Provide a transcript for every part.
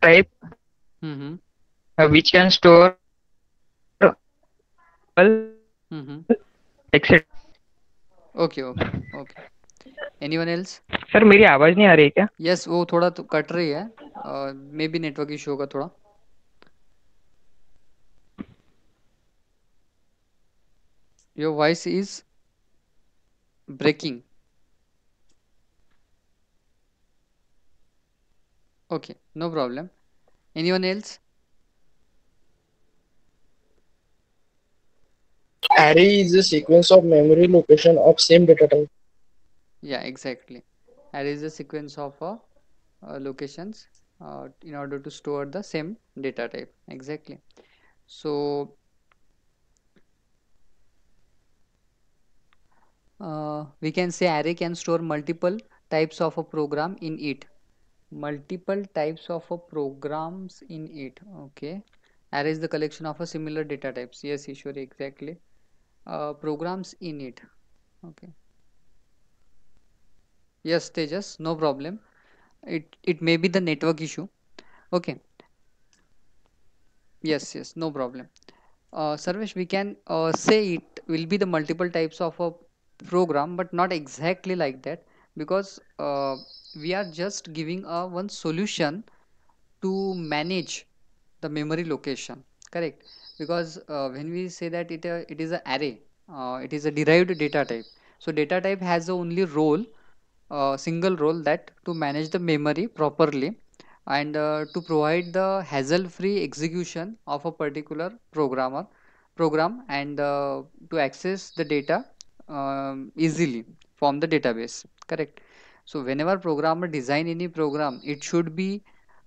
type Mm-hmm. which can store Mm-hmm. etc. Okay, okay, okay. Anyone else? Sir मेरी आवाज नहीं आ रही है क्या? यस, वो थोड़ा तो कट रही है, मे बी नेटवर्क इशू होगा थोड़ा. Your voice is breaking. Okay, no problem. Anyone else? Array is a sequence of memory location of same data type. Yeah, exactly. Array is a sequence of locations in order to store the same data type. Exactly. So we can say array can store multiple types of a program in it. Multiple types of a programs in it. Okay. Array is the collection of a similar data types. Yes, Ishwari, exactly. Programs in it. Okay. Yes, Tejas, no problem. It may be the network issue. Okay. Yes, no problem. Sarvesh, we can say it will be the multiple types of a program, but not exactly like that, because we are just giving a one solution to manage the memory location. Correct? Because when we say that it is an array, it is a derived data type. So data type has the only role, single role, that to manage the memory properly and to provide the hassle-free execution of a particular program and to access the data easily from the database. Correct? So whenever programmer design any program, it should be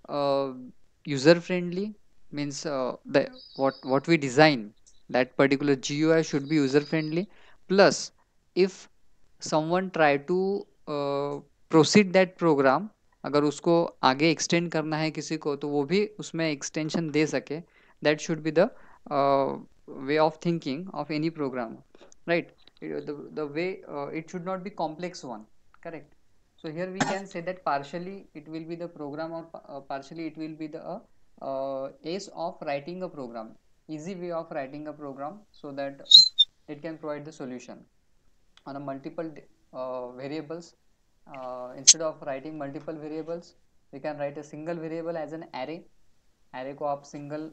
uh, user friendly, means the what we design, that particular GUI should be user friendly. Plus, if someone try to proceed that program, अगर उसको आगे extend करना है किसी को, तो वो भी उसमें एक्सटेंशन दे सके. That should be the way of thinking of any program, right? The way it should not be complex one. Correct? So here we can say that partially it will be the program, or partially it will be the ace of writing a program, easy way of writing a program, so that it can provide the solution on a multiple variables. Instead of writing multiple variables, we can write a single variable as an array. array को आप single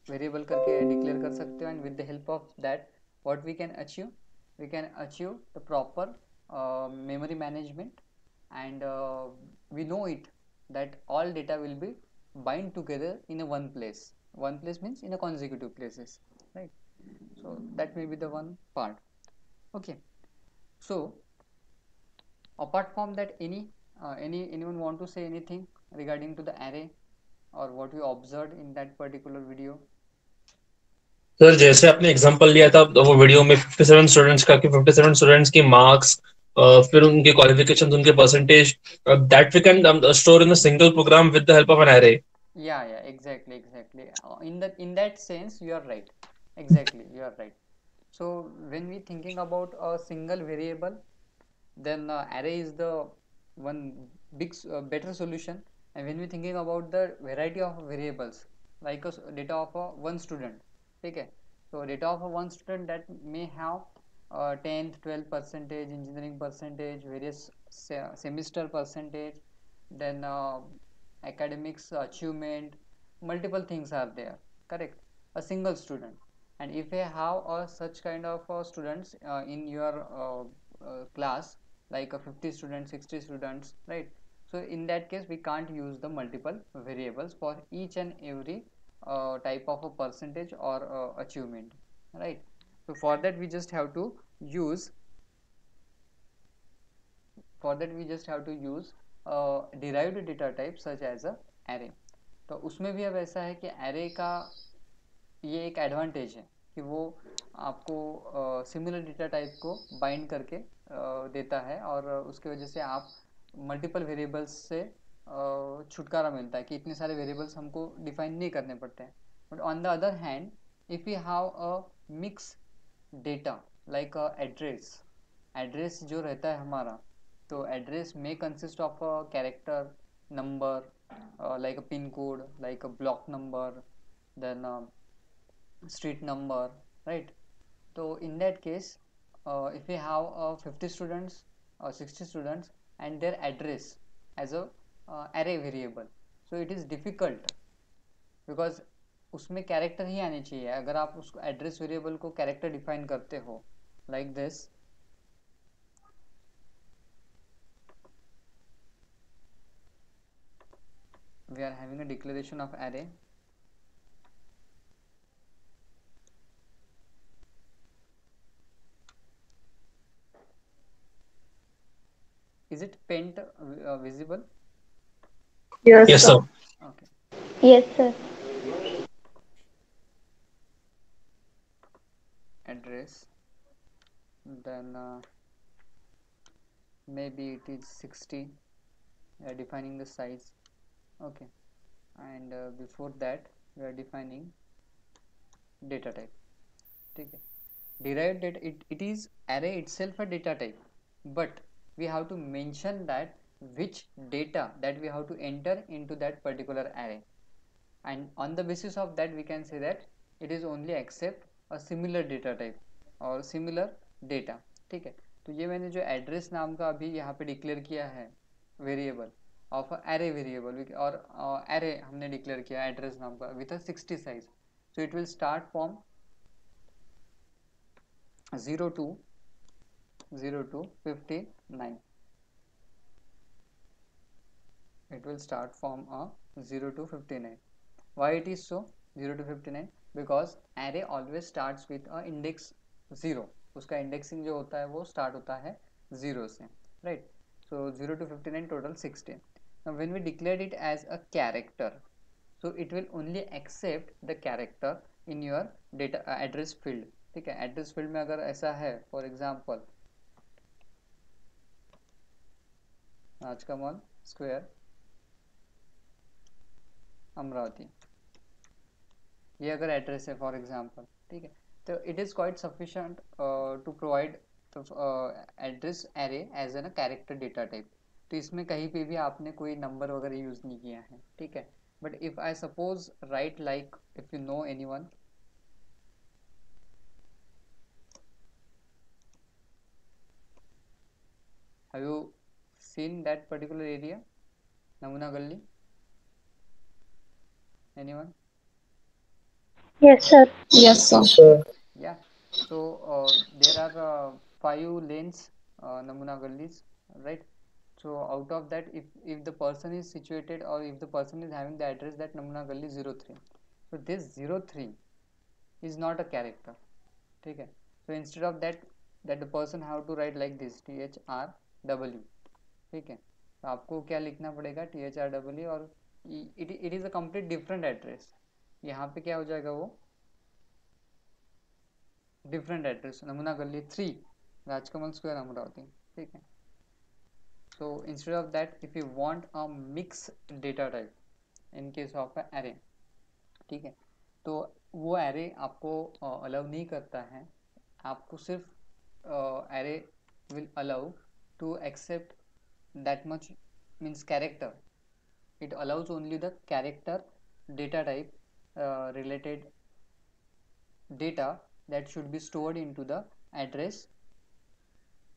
variable करके declare कर सकते हो, and with the help of that, what we can achieve, we can achieve the proper memory management. And we know it that all data will be bind together in a one place. One place means in a consecutive places, right? So that may be the one part. Okay. So apart from that, anyone want to say anything regarding to the array, or what you observed in that particular video? Sir जैसे आपने example लिया था वो video में 57 students का कि 57 students की marks, फिर उनके क्वालिफिकेशंस, उनके percentage, that we can store in a single program with the help of an array. Yeah, exactly. In that sense, you are right. Exactly, you are right. So when we thinking about a single variable, then array is the one big better solution. And when we thinking about the variety of variables, like data of one student, okay? So data of one student, that may have 10th 12 percentage, engineering percentage, various semester percentage, then academics achievement, multiple things are there. Correct? A single student. And if you have such kind of students in your class, like 50 students, 60 students, right? So in that case, we can't use the multiple variables for each and every type of a percentage or achievement, right? So for that we just have to use, derived data type such as a array. तो उसमें भी अब ऐसा है कि array का ये एक एडवांटेज है कि वो आपको सिमिलर डेटा टाइप को बाइंड करके देता है, और उसके वजह से आप मल्टीपल वेरिएबल्स से छुटकारा मिलता है कि इतने सारे वेरिएबल्स हमको डिफाइन नहीं करने पड़ते हैं. But on the other hand, if you have a mix data like address, address जो रहता है हमारा, तो एड्रेस में consist of a character, number, like a pin code, like a block number, then street number, right? So in that case, if we have 50 students or 60 students and their address as a array variable, so it is difficult because उसमें character ही आने चाहिए. अगर आप उसको address variable को character define करते हो like this, we are having a declaration of array. Is it paint visible? Yes, sir. Okay. Yes, sir. Address, then maybe it is 60. We are defining the size. Okay, and before that we are defining data type. ठीक है, derived data, it is array itself a data type, but we have to mention that which data that we have to enter into that particular array, and on the basis of that we can say that it is only accept a similar data type और similar data. ठीक है, तो ये मैंने जो address नाम का अभी यहाँ पे डिक्लेयर किया है वेरिएबल ऑफ एरे वेरिएबल, और एरे हमने डिक्लेयर किया एड्रेस नाम का with a 60 size, so it will start from 0 to 59. It will start from 0 to 59. Why it is so 0 to 59? Because array always starts with a index 0. उसका indexing जो होता है वो start होता है 0 से, right? So 0 to 59 total 60. Now when we declared it as a character, so it will only accept the character in your data address field. ठीक है, एड्रेस फील्ड में अगर ऐसा है, for example Rajkamal square Amravati, ये अगर एड्रेस है फॉर एग्जांपल, ठीक है, तो it is quite sufficient to provide address array as an character data type. तो इसमें कहीं पे भी आपने कोई नंबर वगैरह यूज़ नहीं किया है, ठीक है. But if I suppose right like, if you know anyone, have you seen that particular area, Namuna Gully? Anyone? Yes, sir. Yes, sir. Yeah. So there are 5 lanes, Namuna Gullies, right? So out of that, if the person is situated or if the person is having the address that Namuna Gully 03, so this 03 is not a character. ठीक है, so instead of that the person have to write like this THRW. ठीक है, तो आपको क्या लिखना पड़ेगा THRW, और it is a complete different address. यहाँ पे क्या हो जाएगा, वो डिफरेंट एड्रेस, नमूना गली 3 राजकमल स्क्वायर अमरावती. ठीक है, so instead of that if you want a mix data type in case of a array, ठीक है, तो वो एरे आपको अलाउ नहीं करता है. आपको सिर्फ array will allow to accept that much, means character. It allows only the character data type related data that should be stored into the address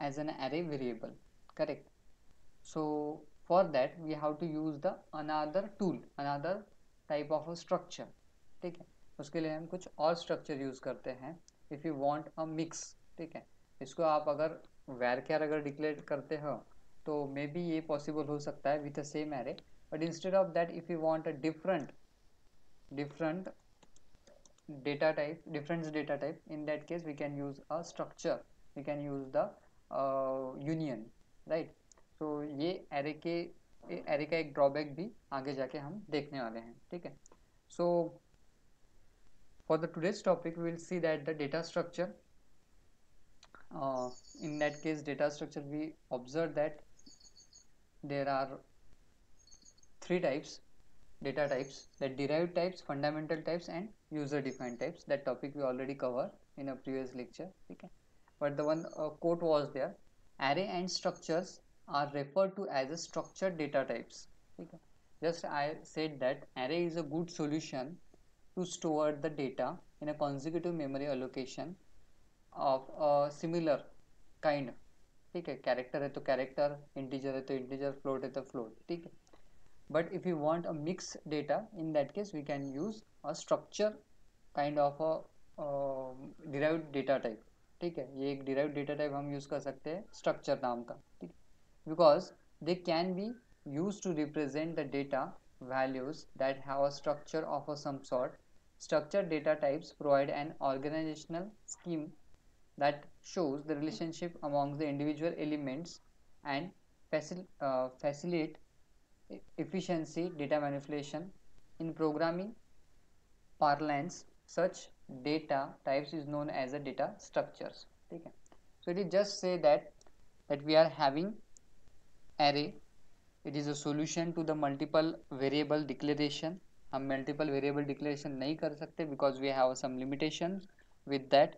as an array variable, correct? So for that we have to use the another tool, another type of a structure. ठीक है, उसके लिए हम कुछ और structure use करते हैं. If you want a mix, ठीक है, इसको आप अगर varchar अगर डिक्लेयर करते हो तो मे बी ये पॉसिबल हो सकता है with the same array. But instead of that if you want a different data type, different data type, in that case we can use a structure, we can use the union, right? so ये array का एक drawback भी आगे जाके हम देखने वाले हैं. ठीक है, so for the today's topic we will see that the data structure, in that case data structure we observe that there are 3 types data types, that derived types, fundamental types and user defined types. That topic we already covered in a previous lecture. Okay, but the one quote was there, array and structures are referred to as a structured data types. ठीक है, just I said that array is a good solution to store the data in a consecutive memory allocation of a similar kind. ठीक है, character है तो character, integer है तो integer, float है तो फ्लोट. ठीक है. But if you want a mixed data, in that case we can use a structure kind of a derived data type. ठीक है, ये एक derived data type हम use कर सकते हैं structure नाम का. ठीक है, because they can be used to represent the data values that have a structure of a some sort. Structured data types provide an organizational scheme that shows the relationship among the individual elements and facilitate efficiency data manipulation. In programming parlance, such data types is known as a data structures. ठीक है, so it is just say that we are having array, it is a solution to the multiple variable declaration. हम multiple variable declaration नहीं कर सकते because we have some limitations with that.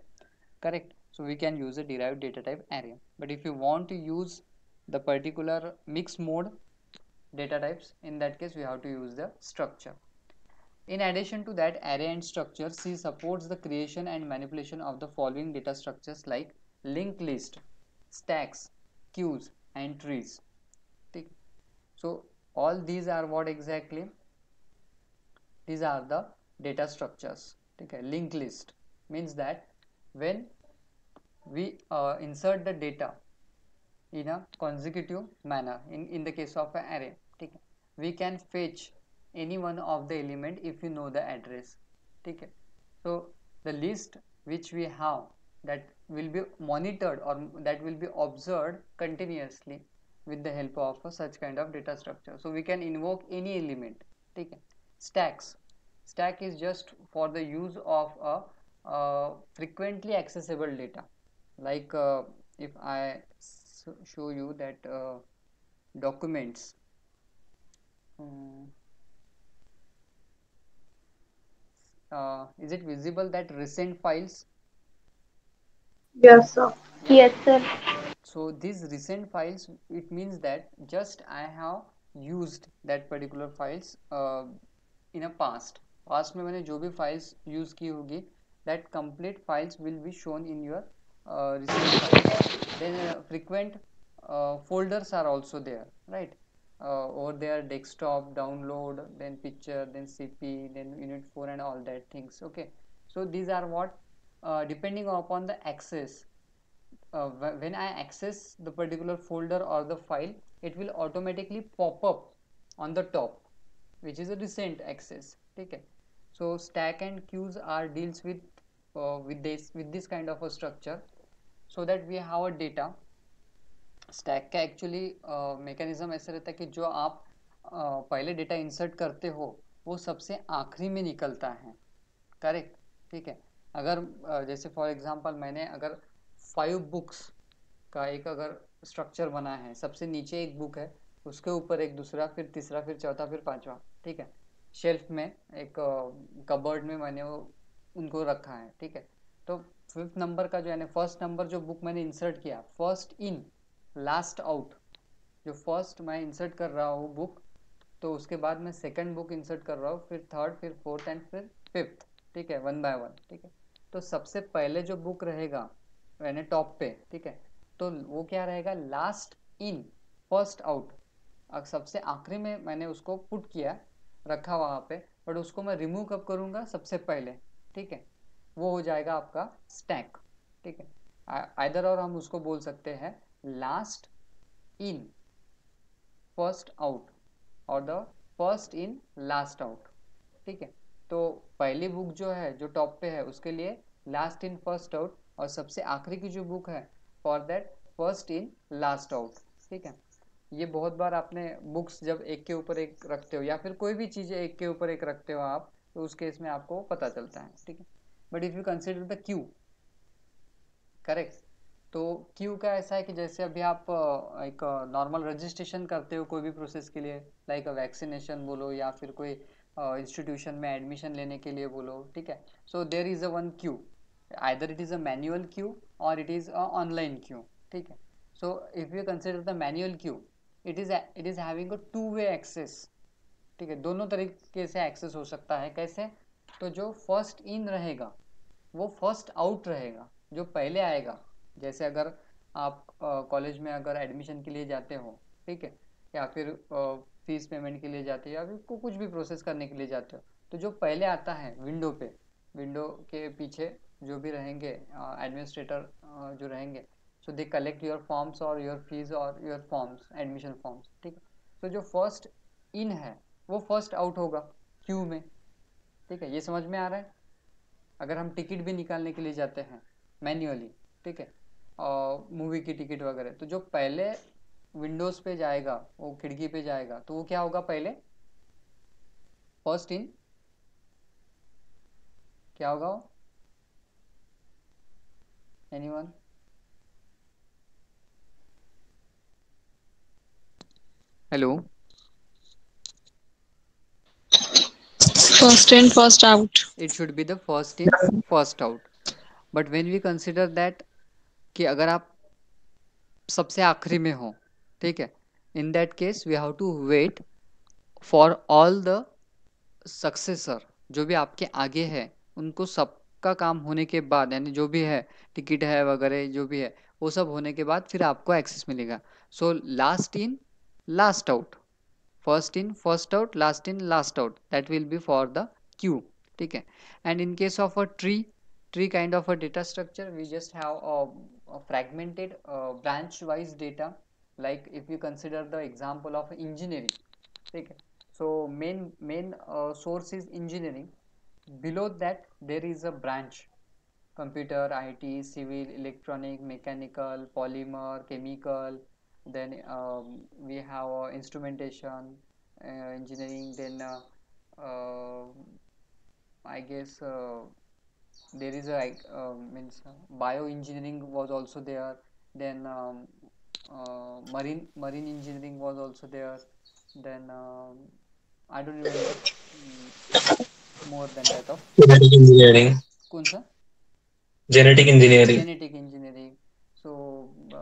Correct. So we can use a derived data type array. But if you want to use the particular mixed mode data types, in that case we have to use the structure. In addition to that, array and structure, C supports the creation and manipulation of the following data structures like linked list, stacks, queues and trees. So all these are what exactly? These are the data structures. Okay. Linked list means that when we insert the data in a consecutive manner, in the case of an array, okay, we can fetch any one of the element if you know the address. Okay. So the list which we have, that will be monitored or that will be observed continuously with the help of such kind of data structure. So we can invoke any element. Okay. Stacks. Stack is just for the use of a frequently accessible data. Like if I show you that documents, is it visible that recent files? Yes, sir. Yes, sir. So these recent files, it means that just I have used that particular files in a past में मैंने जो भी files use की होगी, that complete files will be shown in your recent files. Then frequent folders are also there, right? Over there, desktop, download, then picture, then CP, then unit 4 and all that things. Okay, so these are what depending upon the access. When I access the particular folder or the file, it will automatically pop up on the top, which is a recent access. Okay. So stack and queues are deals with this kind of a structure, so that we have a data. Stack का actually mechanism ऐसा रहता है कि जो आप पहले data insert करते हो वो सबसे आखिरी में निकलता है. करेक्ट. ठीक है, अगर जैसे फॉर एग्जांपल मैंने अगर 5 बुक्स का एक अगर स्ट्रक्चर बना है, सबसे नीचे एक बुक है, उसके ऊपर एक दूसरा, फिर तीसरा, फिर चौथा, फिर पांचवा. ठीक है, शेल्फ में एक कबर्ड में मैंने वो उनको रखा है. ठीक है, तो 5th नंबर का जो है, फर्स्ट नंबर जो बुक मैंने इंसर्ट किया, फर्स्ट इन लास्ट आउट, जो फर्स्ट मैं इंसर्ट कर रहा हूँ बुक, तो उसके बाद मैं सेकंड बुक इंसर्ट कर रहा हूँ, फिर थर्ड, फिर फोर्थ एंड फिर फिफ्थ. ठीक है, 1 बाय 1. ठीक है, तो सबसे पहले जो बुक रहेगा यानी टॉप पे, ठीक है, तो वो क्या रहेगा? Last in first out. सबसे आखिरी में मैंने उसको पुट किया, रखा वहाँ पे, बट उसको मैं रिमूव कब करूँगा? सबसे पहले. ठीक है, वो हो जाएगा आपका स्टैक. ठीक है, आइदर और हम उसको बोल सकते हैं लास्ट इन फर्स्ट आउट और the first in last out. ठीक है, तो पहली बुक जो है जो टॉप पे है उसके लिए लास्ट इन फर्स्ट आउट, और सबसे आखिरी की जो बुक है for that first in last out. ठीक है, ये बहुत बार आपने बुक्स जब एक के ऊपर एक रखते हो या फिर कोई भी चीज़ें एक के ऊपर एक रखते हो आप, तो उस केस में आपको पता चलता है. ठीक है, but if you consider the Q, correct, तो क्यू का ऐसा है कि जैसे अभी आप एक नॉर्मल रजिस्ट्रेशन करते हो कोई भी प्रोसेस के लिए, लाइक वैक्सीनेशन बोलो या फिर कोई इंस्टीट्यूशन में एडमिशन लेने के लिए बोलो. ठीक है, so there is a one queue, either it is a manual queue और it is a online queue. ठीक है, so if you consider the manual queue, it is having a two-way access. ठीक है, दोनों तरीके से एक्सेस हो सकता है। कैसे? तो जो फर्स्ट इन रहेगा वो फर्स्ट आउट रहेगा, जो पहले आएगा। जैसे अगर आप कॉलेज में अगर एडमिशन के लिए जाते हो, ठीक है, या फिर फीस पेमेंट के लिए जाते हो, या फिर कुछ भी प्रोसेस करने के लिए जाते हो, तो जो पहले आता है विंडो पे, विंडो के पीछे जो भी रहेंगे एडमिनिस्ट्रेटर जो रहेंगे, सो दे कलेक्ट योर फॉर्म्स और योर फीस और योर फॉर्म्स, एडमिशन फॉर्म्स, ठीक है। तो जो फर्स्ट इन है वो फर्स्ट आउट होगा क्यू में, ठीक है, ये समझ में आ रहा है। अगर हम टिकट भी निकालने के लिए जाते हैं मैन्युअली, ठीक है, और मूवी की टिकट वगैरह, तो जो पहले विंडोज पे जाएगा, वो खिड़की पे जाएगा, तो वो क्या होगा? पहले फर्स्ट इन क्या होगा? Anyone? Hello? First in, first out. It should be the first in, first out. But when we consider that कि अगर आप सबसे आखिरी में हो, ठीक है, in that case we have to wait for all the successor, जो भी आपके आगे है, उनको सबका काम होने के बाद, यानी जो भी है टिकट है वगैरह जो भी है, वो सब होने के बाद फिर आपको एक्सेस मिलेगा। So last in last out, first in first out, last in last out, that will B for the Q, ठीक है। And in case of a tree kind of a data structure, we just have a fragmented branch wise data, like if you consider the example of engineering, ठीक है, so main source is engineering, below that there is a branch, computer, IT, civil, electronic, mechanical, polymer, chemical, then we have instrumentation engineering, then I guess there is a means bioengineering was also there, then marine engineering was also there, then I don't remember more than that of Genetic engineering. कौन सा? Genetic engineering. Genetic engineering. So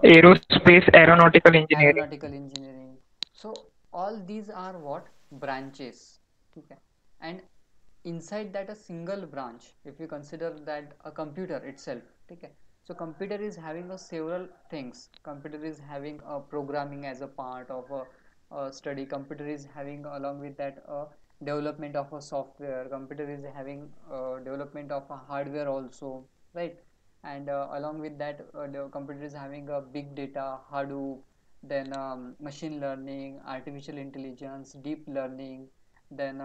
Aerospace, aeronautical engineering. aeronautical engineering. So all these are what? Branches, ठीक है। and inside that a single branch, if you consider that a computer itself, ठीक है, so computer is having a several things. Computer is having a programming as a part of a study. Computer is having along with that a development of a software. Computer is having development of a hardware also, right? And along with that the computer is having a big data, Hadoop, then machine learning, artificial intelligence, deep learning, then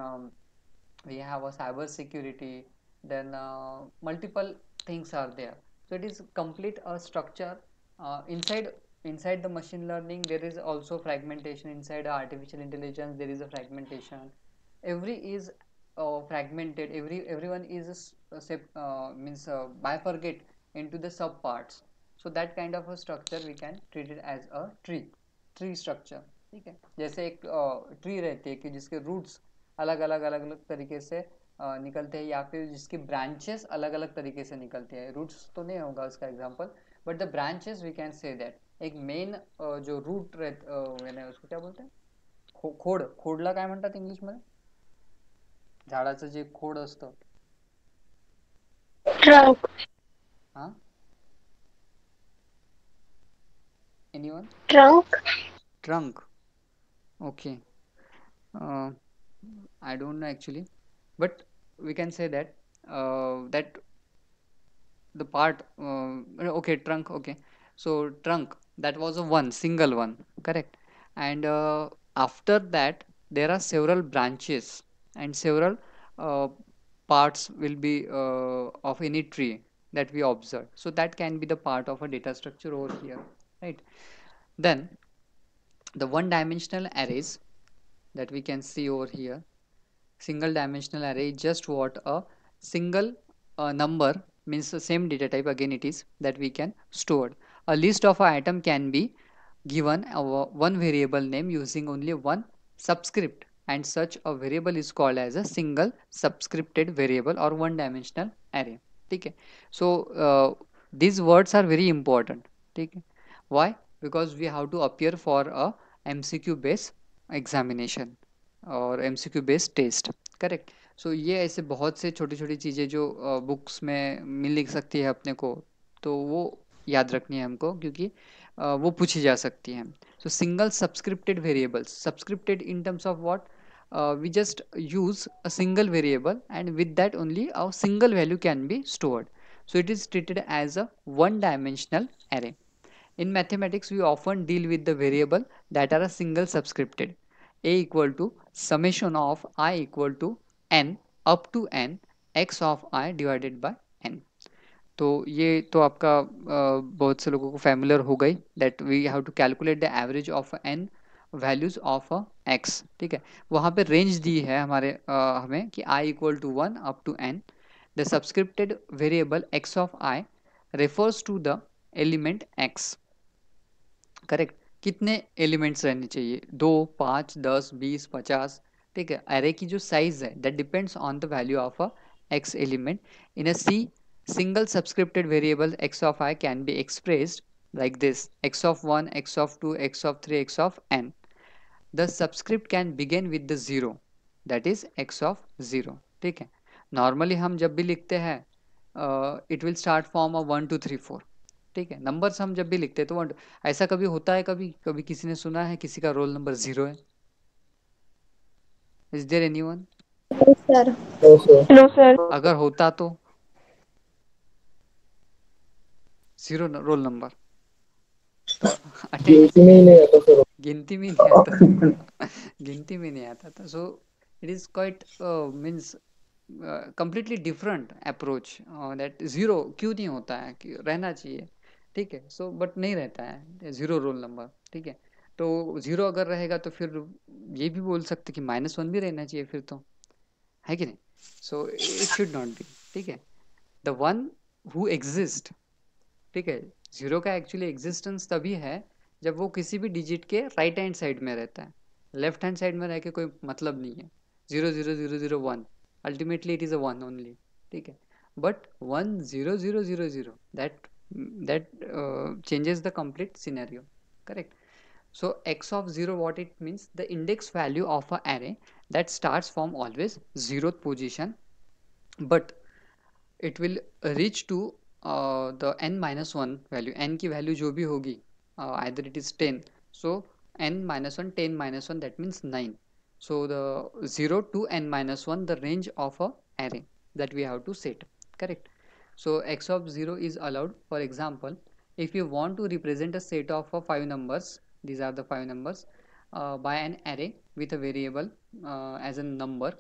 we have a cyber security, then multiple things are there. So it is complete a structure. Inside the machine learning there is also fragmentation. Inside artificial intelligence there is a fragmentation. Every is fragmented. Everyone is means bifurcate into the sub parts. So that kind of a structure we can treat it as a tree structure, ठीक है। जैसे एक tree रहती है कि जिसके roots अलग अलग तरीके से निकलते हैं, या फिर जिसकी ब्रांचेस अलग अलग तरीके से निकलती है। रूट्स तो नहीं होगा उसका example, but the branches we can say that एक मेन जो रूट रहते उसको क्या बोलते हैं? खोडला काय म्हणतात इंग्लिश मध्ये? झाडाचं जे खोड असतं, Trunk. हा, anyone? Trunk. Okay. I don't know actually, but we can say that that the part okay, trunk, okay, so trunk, that was a one single one, correct. And after that there are several branches and several uh, parts will be of any tree that we observe, so that can be the part of a data structure over here, right? Then the one dimensional arrays that we can see over here, single dimensional array is just what a single number, means the same data type, again it is, that we can store. A list of an item can be given one variable name using only one subscript, and such a variable is called as a single subscripted variable or one dimensional array, ठीक है। So these words are very important, ठीक है। Why? Because we have to appear for a MCQ based examination, और MCQ based test, correct. सो ये ऐसे बहुत से छोटी छोटी चीज़ें जो बुक्स में मिल सकती है अपने को, तो वो याद रखनी है हमको, क्योंकि वो पूछी जा सकती है। So single subscripted variables, subscripted in terms of what, we just use a single variable, and with that only a single value can be stored. So it is treated as a one dimensional array. In mathematics, we often deal with the variable that are a single subscripted. A equal to summation of I equal to n up to n x of I divided by n. तो ये तो आपका बहुत से लोगों को familiar हो गई, that we have to calculate the average of n values of x, ठीक है। वहाँ पे रेंज दी है हमारे हमें कि i equal to 1 up to n. The subscripted variable x of i refers to the element x, correct. कितने elements रहने चाहिए, 2, 5, 10, 20, 50, ठीक है। एरे की जो साइज है that depends on the value of a x element. In a C single subscripted variable x of I can be expressed like this: x of 1, x of 2, x of 3, x of n. The subscript can begin with the 0, that is x of 0, ठीक है। Normally हम जब भी लिखते हैं it will start from a 1 2 3 4, ठीक है। Numbers हम जब भी लिखते हैं तो ऐसा कभी होता है, कभी कभी किसी ने सुना है किसी का रोल नंबर 0 है? Is there anyone? Sir no sir. अगर होता तो 0 रोल नंबर गिनती में ही नहीं आता सर। गिनती में नहीं आता गिनती में नहीं आता था। So it is quite means completely different approach, that zero क्यों नहीं होता है, कि रहना चाहिए, ठीक है। सो बट नहीं रहता है जीरो रोल नंबर, ठीक है। तो जीरो अगर रहेगा तो फिर ये भी बोल सकते कि -1 भी रहना चाहिए फिर तो, है कि नहीं? So it should not be, ठीक है। द वन हु एग्जिस्ट, ठीक है। जीरो का एक्चुअली एग्जिस्टेंस तभी है जब वो किसी भी डिजिट के राइट हैंड साइड में रहता है, लेफ्ट हैंड साइड में रह के कोई मतलब नहीं है। 0 0 0 0 1, ultimately it is a 1 only, ठीक है। But 1 0 0 0 0, that changes the complete scenario, correct? So x of 0, what it means, the index value of a array that starts from always 0th position, but it will reach to the n minus 1 value, n की value जो भी होगी, either it is 10, so n minus 1, 10 minus 1, that means 9. So the 0 to n minus 1, the range of a array that we have to set, correct? So x of 0 is allowed. For example, if you want to represent a set of 5 numbers, these are the 5 numbers, by an array with a variable as a number,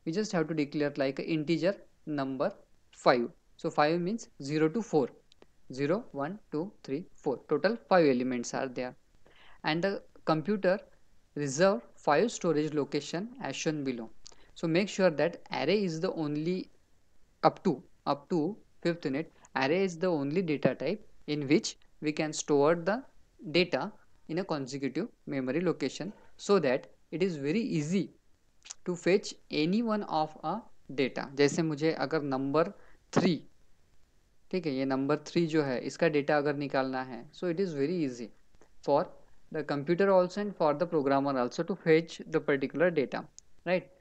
we just have to declare like an integer number 5. So 5 means 0 to 4, 0 1 2 3 4, total 5 elements are there, and the computer reserve 5 storage location as shown below. So make sure that array is the only, up to 5th unit, array is the only data type in which we can store the data in a consecutive memory location, so that it is very easy to fetch any one of a data. जैसे मुझे अगर number 3, ठीक है, ये number 3 जो है इसका data अगर निकालना है, so it is very easy for the computer also and for the programmer also to fetch the particular data, right?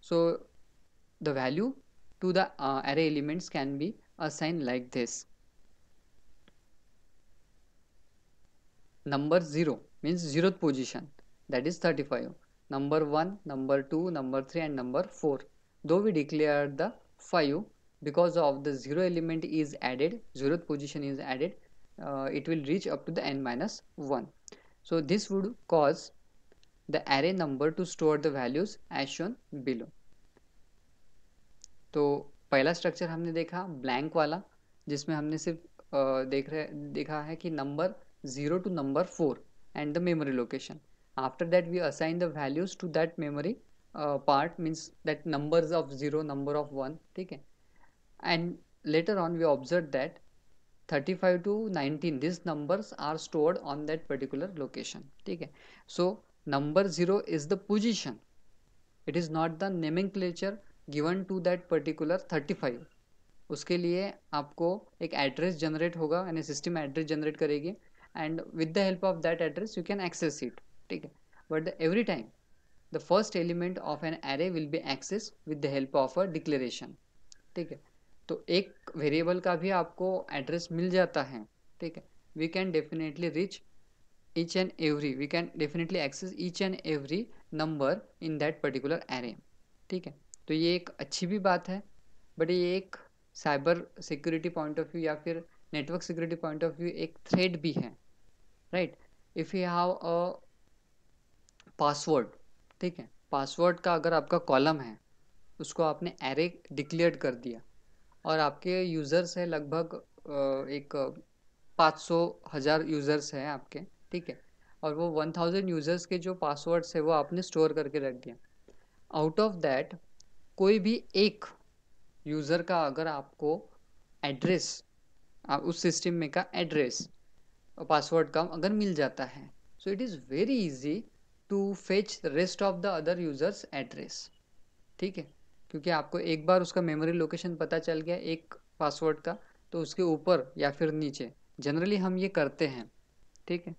So the value to the array elements can be assigned like this. Number 0 means 0th position, that is 35. Number 1, number 2, number 3 and number 4. Though we declare the 5, because of the 0 element is added, 0th position is added, it will reach up to the n minus 1. So this would cause the array number to store the values as shown below. तो पहला structure हमने देखा blank वाला, जिसमें हमने सिर्फ देखा है कि number 0 to number 4 and the memory location. After that we assign the values to that memory part, means that numbers of 0, number of 1, ठीक है. And later on we observed that 35 to 19, these numbers are stored on that particular location, ठीक है. So number 0 is the position, it is not the nomenclature given to that particular 35. उसके लिए आपको एक address generate होगा, यानी system address generate करेगी, and with the help of that address you can access it, ठीक है. But every time the first element of an array will be accessed with the help of a declaration. ठीक है, तो एक variable का भी आपको एड्रेस मिल जाता है. ठीक है, we can definitely reach each and every, we can definitely access each and every number in that particular array. ठीक है, तो ये एक अच्छी भी बात है, बट ये एक cyber security point of view या फिर network security point of view एक थ्रेट भी है. Right, if you have a password, ठीक है, पासवर्ड का अगर आपका कॉलम है, उसको आपने एरे डिक्लेयर कर दिया और आपके यूज़र्स है लगभग एक 500,000 यूज़र्स हैं आपके. ठीक है, और वो 1000 यूज़र्स के जो पासवर्ड्स है वो आपने स्टोर करके रख दिया. आउट ऑफ दैट कोई भी एक यूज़र का अगर आपको एड्रेस, उस सिस्टम में का एड्रेस पासवर्ड का अगर मिल जाता है, so it is very easy to fetch the rest of the other users address. ठीक है, क्योंकि आपको एक बार उसका मेमोरी लोकेशन पता चल गया एक पासवर्ड का, तो उसके ऊपर या फिर नीचे जनरली हम ये करते हैं. ठीक है,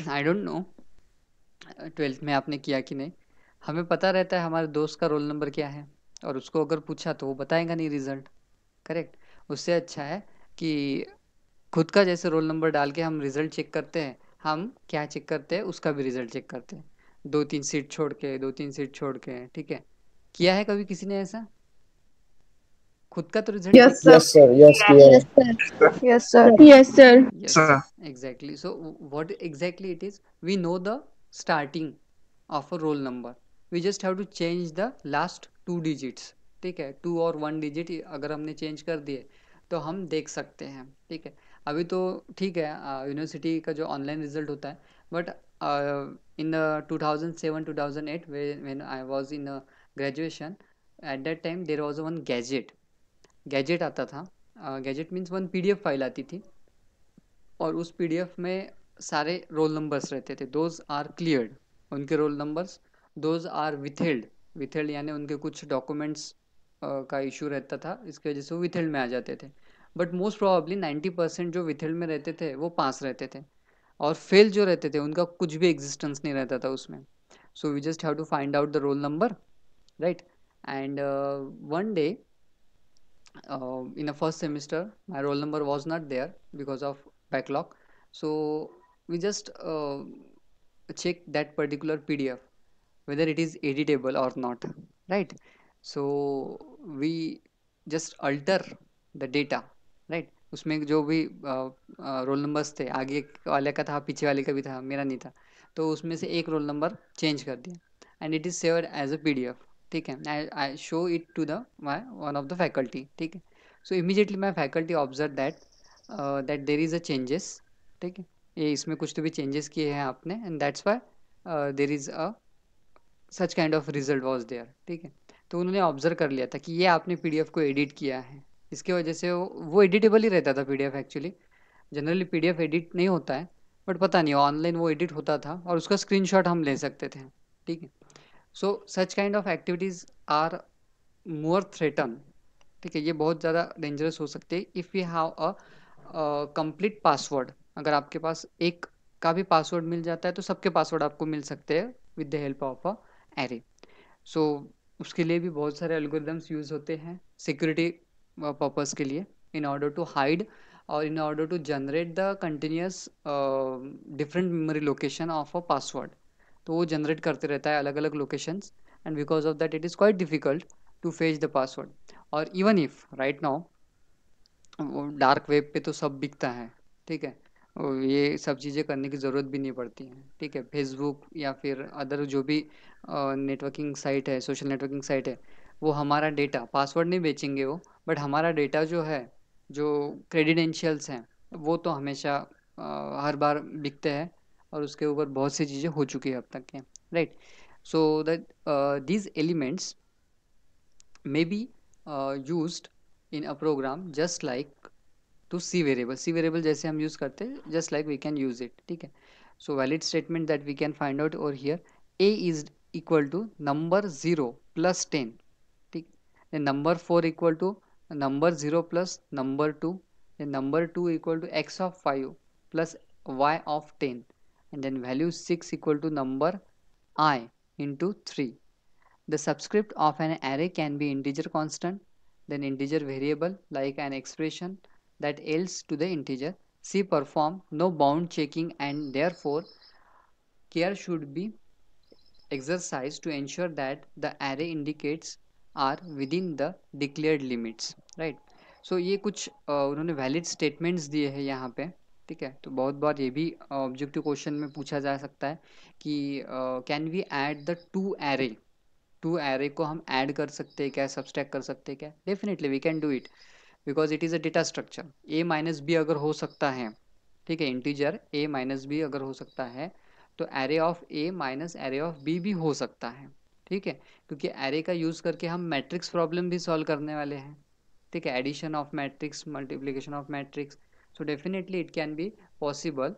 आई डोंट नो 12th में आपने किया कि नहीं. हमें पता रहता है हमारे दोस्त का रोल नंबर क्या है, और उसको अगर पूछा तो वो बताएगा नहीं रिजल्ट. करेक्ट, उससे अच्छा है कि खुद का जैसे रोल नंबर डाल के हम रिजल्ट चेक करते हैं. हम क्या चेक करते हैं, उसका भी रिजल्ट चेक करते हैं, 2-3 सीट छोड़ के, 2-3 सीट छोड़ के. ठीक है, किया है कभी किसी ने ऐसा खुद का तो result Yes, sir. Yes, sir. Yes, Yes, yeah. sir. Yes, sir. Yes, sir. Yes, Sir. exactly. So what exactly it is, we know the starting of a roll number, we just have to change the last 2 digits. ठीक है, 2 और 1 digit अगर हमने change कर दिए तो हम देख सकते हैं. ठीक है, अभी तो ठीक है यूनिवर्सिटी का जो ऑनलाइन रिजल्ट होता है, but in 2007-2008 when I was in graduation, at that time there was one gadget आता था. Gadget means one PDF file आती थी और उस PDF में सारे रोल नंबर्स रहते थे. दोज आर क्लियर्ड, उनके रोल नंबर्स. दोज आर विथेल्ड यानी उनके कुछ डॉक्यूमेंट्स का इशू रहता था, इसकी वजह से वो विथेल्ड में आ जाते थे. बट मोस्ट प्रोबेबली 90% जो विथेल्ड में रहते थे वो पास रहते थे, और फेल जो रहते थे उनका कुछ भी एग्जिस्टेंस नहीं रहता था उसमें. So we just have to find out the roll number, right. And one day in the first semester my roll number was not there because of backlog. So we just check that particular PDF whether it is editable or not, right. So we just alter the data, right. उसमें जो भी roll numbers थे, आगे वाले का था, पीछे वाले का भी था, मेरा नहीं था, तो उसमें से एक रोल नंबर चेंज कर दिया and it is saved as a PDF. ठीक है, I show it to the my one of the faculty. ठीक है, so immediately my faculty observe that there is a changes. ठीक है, ये इसमें कुछ तो भी चेंजेस किए हैं आपने, and that's why there is a such kind of result was there. ठीक है, तो उन्होंने ऑब्जर्व कर लिया था कि ये आपने PDF को एडिट किया है, इसके वजह से वो एडिटेबल ही रहता था PDF. Actually generally PDF edit नहीं होता है, बट पता नहीं ऑनलाइन वो एडिट होता था और उसका स्क्रीनशॉट हम ले सकते थे. ठीक है, so such kind of activities are more threaten. ठीक है, ये बहुत ज़्यादा डेंजरस हो सकते हैं if you have a complete password. अगर आपके पास एक का भी पासवर्ड मिल जाता है तो सबके पासवर्ड आपको मिल सकते हैं with the help of a array. So उसके लिए भी बहुत सारे एल्गोरिदम्स यूज़ होते हैं सिक्योरिटी पर्पस के लिए, इन ऑर्डर टू हाइड और in order to generate the continuous different memory location of a password. तो वो जनरेट करते रहता है अलग अलग locations, and because of that it is quite difficult to fetch the password. और even if right now dark web पे तो सब बिकता है. ठीक है, ये सब चीज़ें करने की ज़रूरत भी नहीं पड़ती हैं. ठीक है, फेसबुक या फिर अदर जो भी नेटवर्किंग साइट है, सोशल नेटवर्किंग साइट है, वो हमारा डेटा, पासवर्ड नहीं बेचेंगे वो, बट हमारा डेटा जो है, जो क्रेडेंशियल्स हैं, वो तो हमेशा हर बार बिकते हैं, और उसके ऊपर बहुत सी चीज़ें हो चुकी है अब तक के, right. So that these elements may be used in a program just like to C variable जैसे हम use करते हैं, just like we can use it. ठीक है, so valid statement that we can find out over here, a is equal to number 0 plus 10. ठीक, then number 4 equal to number 0 plus number 2, then number 2 equal to x of 5 plus y of 10, and then value 6 equal to number I into 3. The subscript of an array can be integer constant, then integer variable like an expression that else to the integer. C perform no bound checking, and therefore care should be exercised to ensure that the array indicates are within the declared limits, right? So ये कुछ उन्होंने valid statements दिए हैं यहाँ पे, ठीक है। तो बहुत बार ये भी ऑब्जेक्टिव क्वेश्चन में पूछा जा सकता है कि can we add the two array को हम ऐड कर सकते हैं क्या, सब्सट्रैक्ट कर सकते हैं क्या? Definitely we can do it, because it is a data structure. A minus B अगर हो सकता है, ठीक है, इंटीजर ए माइनस बी अगर हो सकता है, तो array of A minus array of B भी हो सकता है, ठीक है, क्योंकि एरे का यूज़ करके हम मैट्रिक्स प्रॉब्लम भी सॉल्व करने वाले हैं, ठीक है, addition of matrix, multiplication of matrix. So definitely it can be possible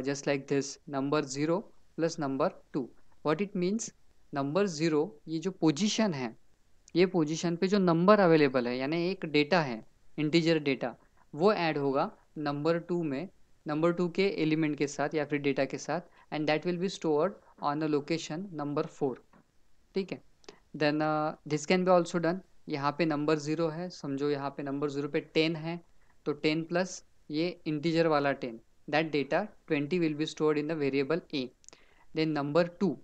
just like this, number 0 plus number 2। What it means, number 0 ये जो पोजीशन है, ये पोजीशन पे जो नंबर अवेलेबल है, यानी एक डेटा है, इंटीजर डेटा, वो ऐड होगा नंबर 2 में, नंबर 2 के एलिमेंट के साथ या फिर डेटा के साथ, and that will be stored on the location number 4, ठीक है। Then this can be also done. यहाँ पे नंबर 0 है, समझो यहाँ पे नंबर 0 पे 10 है, तो 10 प्लस ये इंटीजर वाला 10, that data 20 will be stored in the variable A. Then number 2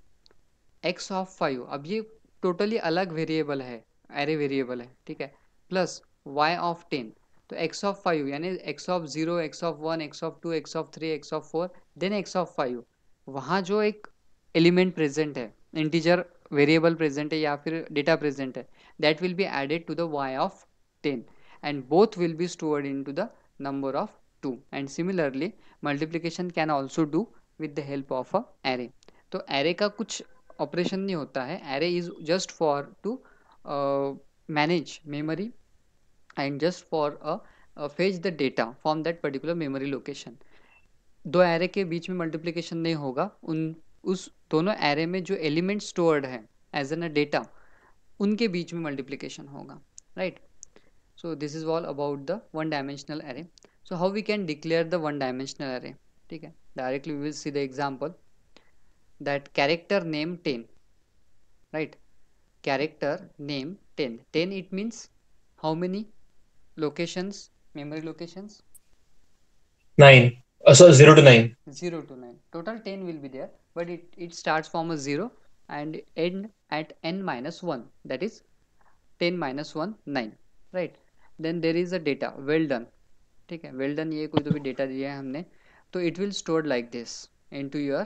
x of 5, अब ये टोटली अलग वेरिएबल है, एरे वेरिएबल है, ठीक है, प्लस वाई ऑफ 10, तो एक्स ऑफ 5 यानी X of 0, X of 1, X of 2, x of 3, X of 4, then X of 5, वहाँ जो एक एलिमेंट प्रेजेंट है, इंटीजर वेरिएबल प्रेजेंट है या फिर डेटा प्रेजेंट है, that will be added to the Y of 10 and both will be stored in to the number of 2। And similarly multiplication can also do with the help of a array. तो array का कुछ operation नहीं होता है, array is just for to manage memory and just for fetch the data from that particular memory location. दो array के बीच में मल्टीप्लिकेशन नहीं होगा, उस दोनों एरे में जो एलिमेंट स्टोर्ड है एज एन अ डेटा, उनके बीच में मल्टीप्लिकेशन होगा, right. So this is all about the one dimensional array. So how we can declare the one dimensional array, ठीक है। Directly we will see the example that character name 10, right? Character name 10, 10 it means how many locations, memory locations? 9. So 0 to 9. 0 to 9, total 10 will be there, but it starts from a 0 and end at n minus 1, that is 10 minus 1 9, right? Then there is a data well done, ठीक है, well done ये कोई तो भी data दिया है हमने, तो it will stored like this into your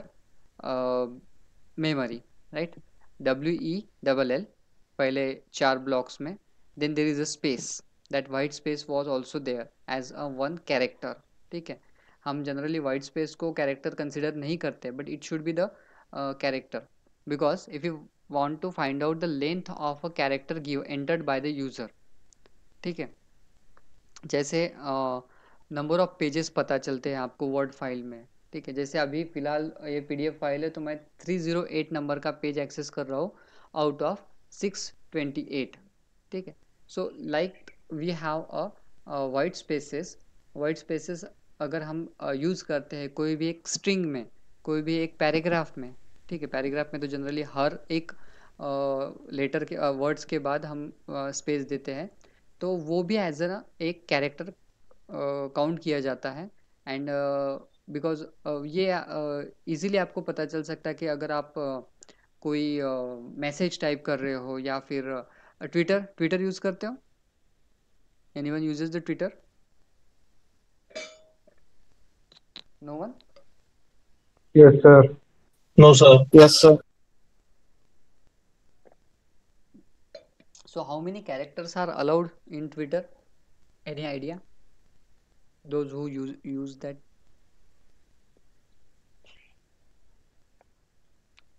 memory, right, WELL पहले 4 ब्लॉक्स में, then there is a space, that white space was also there as a one character, ठीक है। हम जनरली वाइट स्पेस को कैरेक्टर कंसिडर नहीं करते, but it should be the character, because if you want to find out the length of a character give entered by the user, ठीक है। जैसे number of pages पता चलते हैं आपको वर्ड फाइल में, ठीक है, जैसे अभी फिलहाल ये PDF फाइल है, तो मैं 308 नंबर का पेज एक्सेस कर रहा हूँ आउट ऑफ 628, ठीक है। So like we have a white spaces अगर हम यूज़ करते हैं कोई भी एक स्ट्रिंग में, कोई भी एक पैराग्राफ में, ठीक है, पैराग्राफ में तो जनरली हर एक लेटर के वर्ड्स के बाद हम स्पेस देते हैं, तो वो भी एज एक कैरेक्टर काउंट किया जाता है। एंड बिकॉज ये इजीली आपको पता चल सकता है कि अगर आप कोई मैसेज टाइप कर रहे हो या फिर ट्विटर यूज़ करते हो, anyone uses the Twitter? No one? Yes, sir. No, sir. Yes, sir. So how many characters are allowed in Twitter? Any idea? Those who use that?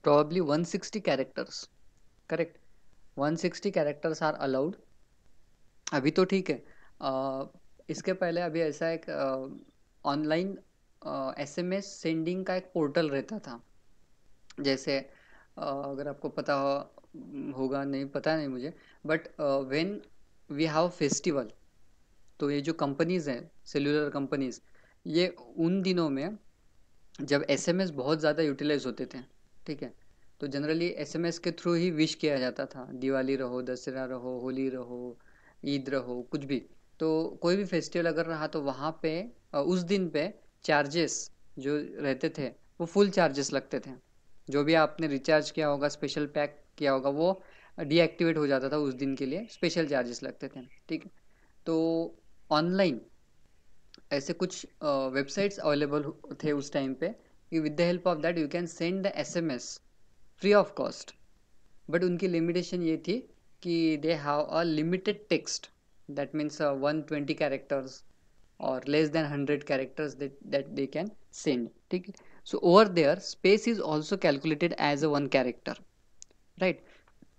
Probably 160 characters, correct? 160 characters are allowed. अभी तो ठीक है, इसके पहले अभी ऐसा एक online SMS sending का एक पोर्टल रहता था, जैसे अगर आपको पता होगा, नहीं पता नहीं मुझे, but when we have festival, तो ये जो कंपनीज हैं, सेल्यूलर कंपनीज, ये उन दिनों में जब SMS बहुत ज़्यादा यूटिलाइज होते थे, ठीक है, तो जनरली एसएमएस के थ्रू ही विश किया जाता था, दिवाली रहो, दशहरा रहो, होली रहो, ईद रहो, कुछ भी। तो कोई भी फेस्टिवल अगर रहा तो वहाँ पे उस दिन पे चार्जेस जो रहते थे वो फुल चार्जेस लगते थे। जो भी आपने रिचार्ज किया होगा, स्पेशल पैक किया होगा, वो डीएक्टिवेट हो जाता था उस दिन के लिए, स्पेशल चार्जेस लगते थे। ठीक है, तो ऑनलाइन ऐसे कुछ वेबसाइट्स अवेलेबल थे उस टाइम पे कि with the help of that you can send the SMS free of cost. But उनकी लिमिटेशन ये थी कि they have a limited text, that means 120 characters और less than 100 characters that they can send. ठीक है, so over there space is also calculated as a one character, right?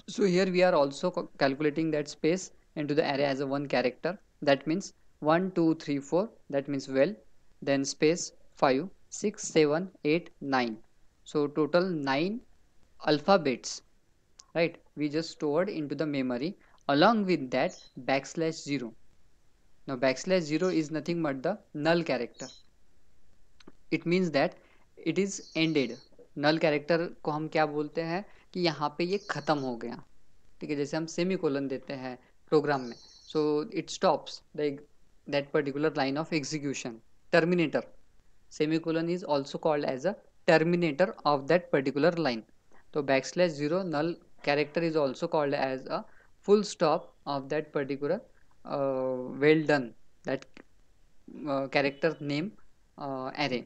So here we are also calculating that space into the array as a one character. That means 1 2 3 4, that means 12, then space 5 6 7 8 9. So total 9 alphabets, right, we just stored into the memory. Along with that backslash 0. Now backslash 0 is nothing but the null character. It means that it is ended. null character को हम क्या बोलते हैं कि यहाँ पे ये खत्म हो गया। ठीक है, जैसे हम सेमी कोलन देते हैं प्रोग्राम में, so it stops that particular line of execution, terminator. Semicolon is also called as a terminator of that particular line. तो backslash 0 null character is also called as a full stop of that particular well done, that character name array,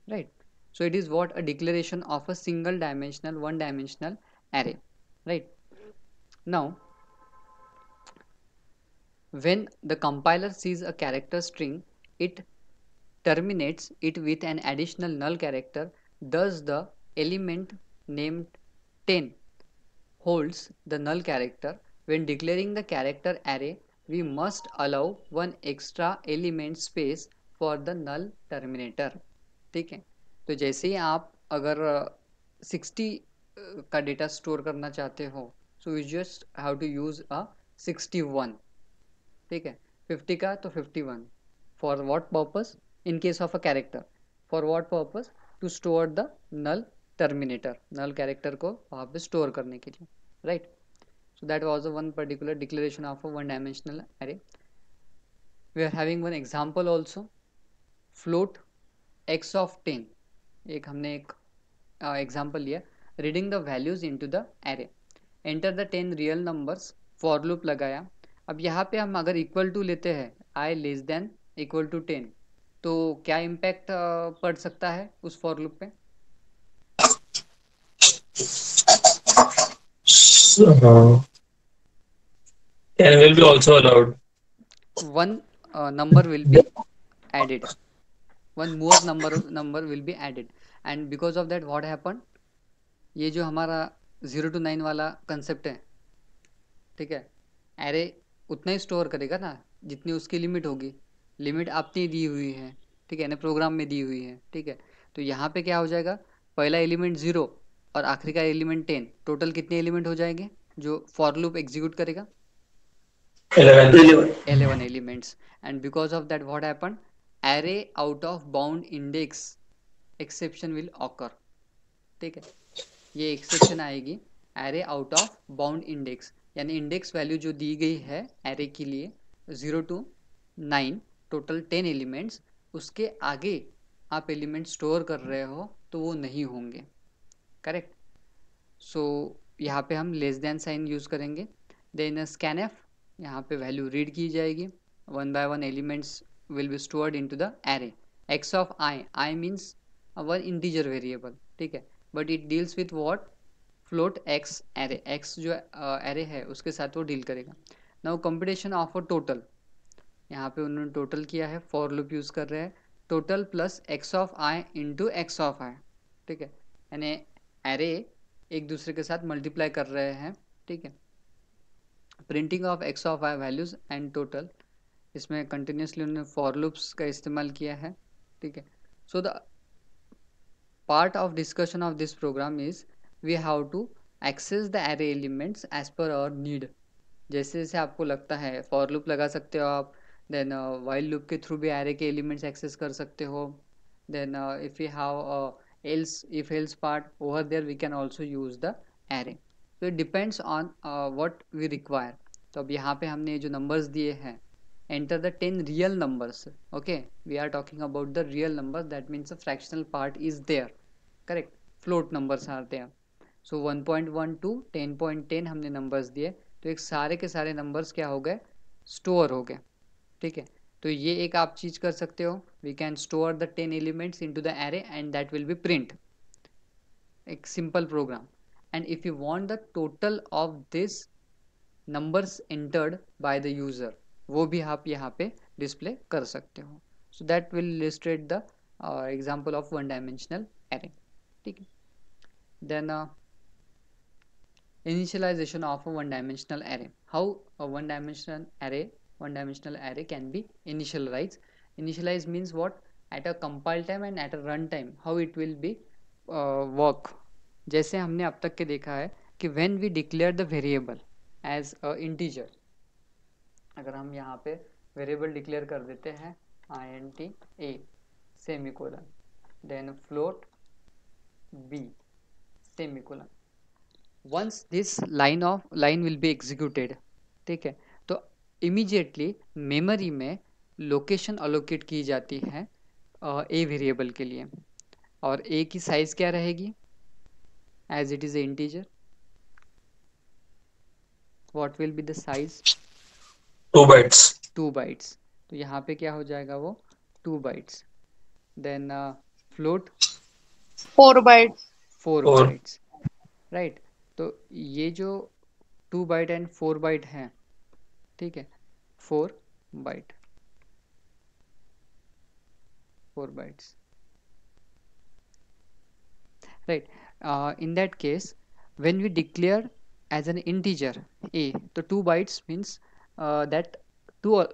right? So it is what a declaration of a single dimensional one dimensional array, right? Now when the compiler sees a character string, it terminates it with an additional null character. Thus the element named 10 holds the null character. When declaring the character array, we must allow one extra element space for the null terminator. ठीक है, तो जैसे ही आप अगर 60 का data store करना चाहते हो, so you just have to use a 61। ठीक है, 50 का तो 51। For what purpose? In case of a character, for what purpose? To store the null terminator, null character को वहाँ पे स्टोर करने के लिए, right? So that was a one particular declaration of a one dimensional array. We are having one example also, float x of 10. एक हमने एक example लिया, reading the values into the array, enter the 10 real numbers, for loop लगाया। अब यहाँ पे हम अगर equal to लेते हैं i less than equal to 10, तो क्या impact पड़ सकता है उस for loop पे? Can will be also allowed. One number will be added, one more number will be added, and because of that what happened, ये जो हमारा 0 to 9 वाला कंसेप्ट है, ठीक है, एरे उतना ही स्टोर करेगा ना जितनी उसकी लिमिट होगी। लिमिट आपने दी हुई है, ठीक है ना, प्रोग्राम में दी हुई है। ठीक है, तो यहाँ पे क्या हो जाएगा, पहला एलिमेंट 0 और आखिरी का एलिमेंट 10, टोटल कितने एलिमेंट हो जाएंगे जो फॉर लूप एग्जीक्यूट करेगा? 11 elements. And because of that what happened, array out of bound index exception will occur. ठीक है, ये एक्सेप्शन आएगी array out of bound index, यानी इंडेक्स वैल्यू जो दी गई है array के लिए 0 to 9, टोटल 10 एलिमेंट्स, उसके आगे आप एलिमेंट स्टोर कर रहे हो तो वो नहीं होंगे, करेक्ट? सो यहाँ पे हम लेस देन साइन यूज करेंगे। देन स्कैनएफ, यहाँ पे वैल्यू रीड की जाएगी, one by one elements will be stored into the array. X of I, I means one integer variable, ठीक है, but it deals with what, float x array, x जो array है उसके साथ वो डील करेगा। Now computation of a total, यहाँ पे उन्होंने टोटल किया है, फॉर लूप यूज कर रहे हैं, total plus x of i into x of i, ठीक है, यानी एरे एक दूसरे के साथ मल्टीप्लाई कर रहे हैं, ठीक है। Printing of X of I values and total, इसमें कंटिन्यूसली उन्होंने फॉर लूप्स का इस्तेमाल किया है, ठीक है। So the part of discussion of this program is we have to access the array elements as per our need. जैसे जैसे आपको लगता है फॉर लूप लगा सकते हो आप, देन वाइल लूप के थ्रू भी एरे के एलिमेंट्स एक्सेस कर सकते हो। Then if you have else, if else part, over there we can also use the array. So it depends on what we require. तो अब यहाँ पे हमने जो numbers दिए हैं, enter the 10 real numbers. Okay, we are talking about the real numbers. That means a fractional part is there. Correct. Float numbers are there. So 1.1 to 10.10 हमने numbers दिए, तो एक सारे के सारे numbers क्या हो गए, store हो गए. ठीक है, तो ये एक आप चीज कर सकते हो. We can store the 10 elements into the array and that will be print. एक simple program. And if you want the total of this numbers entered by the user, वो भी आप यहाँ पे display कर सकते हो. So that will illustrate the example of one dimensional array. ठीक है. Then initialization of a one dimensional array. How a one dimensional array can be initialized. Initialize means what? At a compile time and at a run time, how it will be work. जैसे हमने अब तक के देखा है कि when we declare the variable as a integer, अगर हम यहाँ पे variable declare कर देते हैं int a semicolon, then float b semicolon, once this line will be executed, ठीक है, तो immediately memory में location allocate की जाती है a variable के लिए, और a की size क्या रहेगी, as it is a integer, what will be the size, 2 bytes. 2 bytes. तो यहाँ पे क्या हो जाएगा वो 2 bytes. Then float 4 bytes. 4 Four. bytes, right. तो ये जो 2 byte and 4 byte हैं, ठीक है, 4 byte, 4 bytes, right. In that case, when we declare as an integer a, तो 2 bytes means that 2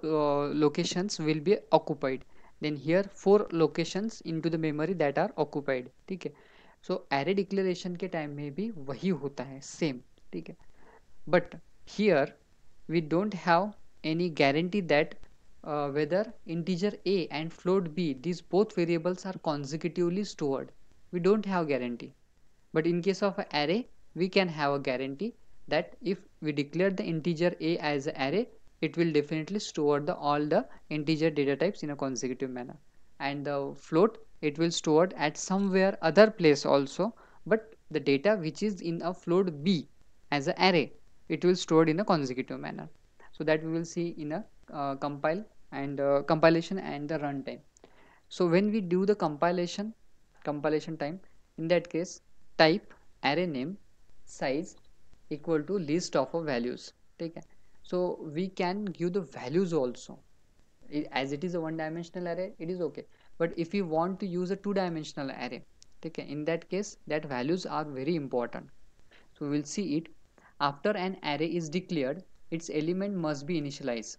locations will be occupied. Then here 4 locations into the memory that are occupied. ठीक है, so array declaration के time में भी वही होता है, same. ठीक है, but here we don't have any guarantee that whether integer a and float b, these both variables are consecutively stored. We don't have guarantee. But in case of an array, we can have a guarantee that if we declare the integer a as an array, it will definitely store all the integer data types in a consecutive manner. And the float, it will stored at somewhere other place also, but the data which is in a float b as an array, it will stored in a consecutive manner. So that we will see in a compilation and the runtime. So when we do the compilation time, in that case, type array name size equal to list of values. ठीक है, so we can give the values also. As it is a one dimensional array, it is okay, but if you want to use a two dimensional array, ठीक है, in that case that values are very important. So we will see it. After an array is declared, its element must be initialized.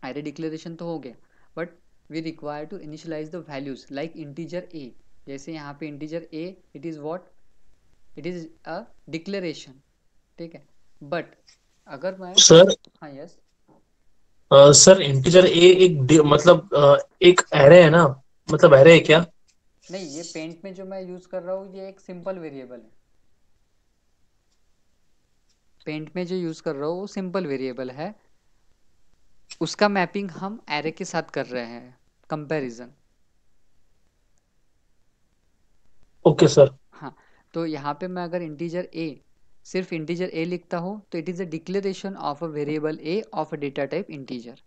Array declaration तो हो गया, but we require to initialize the values like integer a. जैसे यहाँ पे integer a, it is what? It is a declaration. ठीक है, but अगर मैं सर हाँ यस सर इंटीजर ए मतलब एक एरे है ना, मतलब एरे है क्या? नहीं, ये पेंट में जो मैं यूज कर रहा हूँ ये एक सिंपल वेरिएबल है. पेंट में जो यूज कर रहा हूँ वो सिंपल वेरिएबल है, उसका मैपिंग हम एरे के साथ कर रहे हैं, कंपैरिजन. Okay sir. हाँ, तो यहाँ पे मैं अगर इंटीजर a, सिर्फ इंटीजर a लिखता हूँ तो it is a declaration of a variable a of a data type integer.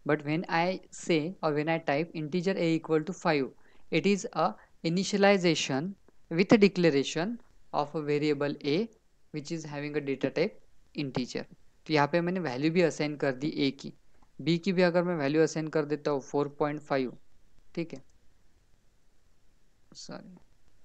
But when I say और when I type integer a equal to 5, it is a initialisation with a declaration of a variable a which is having a data type integer. तो यहाँ पे मैंने value भी assign कर दी a की, b की भी अगर मैं वैल्यू असाइन कर देता हूँ 4.5, ठीक है, सॉरी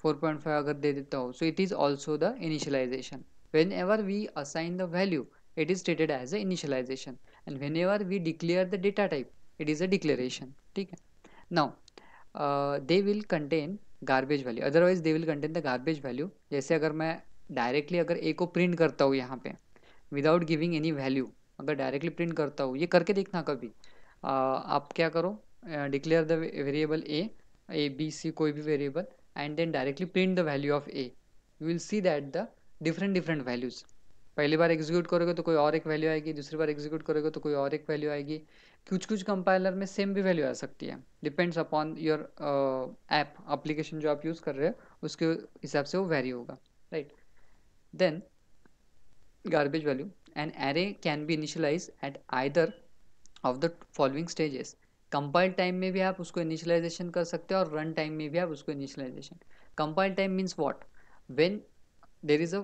4.5 अगर दे देता हूँ, so it is also the initialization. Whenever we assign the value, it is treated as a initialization, and whenever we declare the data type, it is a declaration. ठीक है, now they will contain garbage value, otherwise they will contain the garbage value. जैसे अगर मैं directly अगर a को print करता हूँ यहाँ पे विदाउट गिविंग एनी वैल्यू, अगर डायरेक्टली प्रिंट करता हूँ, ये करके देखना कभी. आप क्या करो, declare the variable a b c कोई भी variable and then directly print the value of a, you will see that the different different values. पहली बार एग्जीक्यूट करोगे तो कोई और एक वैल्यू आएगी, दूसरी बार एग्जीक्यूट करोगे तो कोई और एक वैल्यू आएगी। कुछ कुछ कंपाइलर में सेम भी वैल्यू आ सकती है, depends upon your app, application जो आप यूज़ कर रहे हो उसके हिसाब से वो वेरी होगा, right. Then garbage value, an array can be initialized at either of the following stages। Compile time में भी आप उसको इनिशियलाइजेशन कर सकते हो और रन टाइम में भी आप उसको initialisation. Compile time means what, when there is a